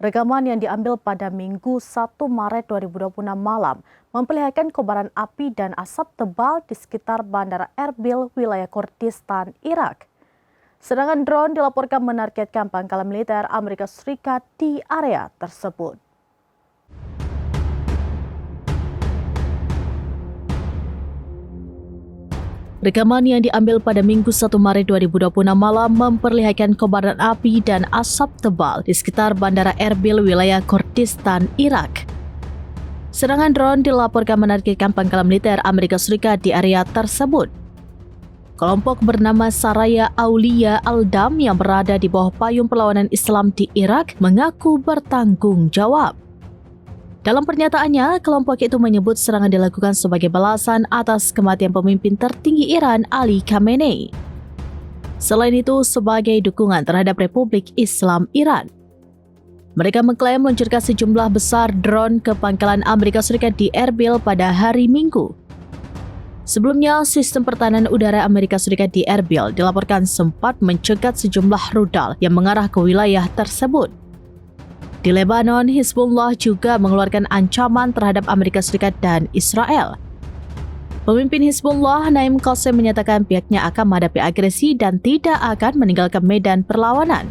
Rekaman yang diambil pada Minggu 1 Maret 2026 malam memperlihatkan kobaran api dan asap tebal di sekitar Bandara Erbil, wilayah Kurdistan, Irak. Serangan drone dilaporkan menargetkan pangkalan militer Amerika Serikat di area tersebut. Rekaman yang diambil pada Minggu 1 Maret 2026 malam memperlihatkan kobaran api dan asap tebal di sekitar Bandara Erbil, wilayah Kurdistan, Irak. Serangan drone dilaporkan menargetkan pangkalan militer Amerika Serikat di area tersebut. Kelompok bernama Saraya Aulia Al-Dam yang berada di bawah payung perlawanan Islam di Irak mengaku bertanggung jawab. Dalam pernyataannya, kelompok itu menyebut serangan dilakukan sebagai balasan atas kematian pemimpin tertinggi Iran, Ali Khamenei. Selain itu, sebagai dukungan terhadap Republik Islam Iran. Mereka mengklaim meluncurkan sejumlah besar drone ke pangkalan Amerika Serikat di Erbil pada hari Minggu. Sebelumnya, sistem pertahanan udara Amerika Serikat di Erbil dilaporkan sempat mencegat sejumlah rudal yang mengarah ke wilayah tersebut. Di Lebanon, Hizbullah juga mengeluarkan ancaman terhadap Amerika Serikat dan Israel. Pemimpin Hizbullah, Naim Qassem, menyatakan pihaknya akan menghadapi agresi dan tidak akan meninggalkan medan perlawanan.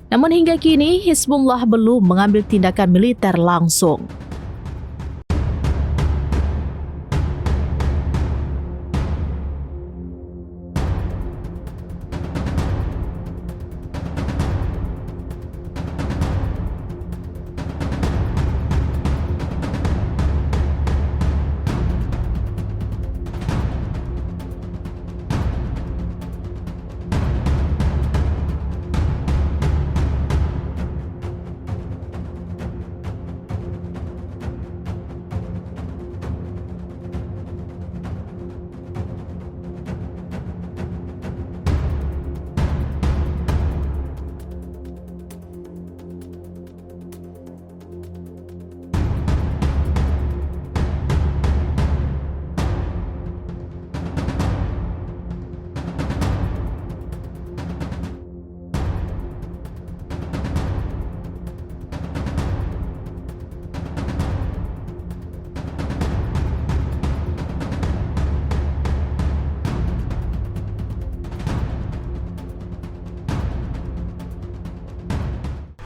Namun hingga kini, Hizbullah belum mengambil tindakan militer langsung.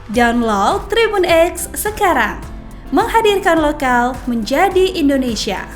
Download Tribun X sekarang, menghadirkan lokal menjadi Indonesia.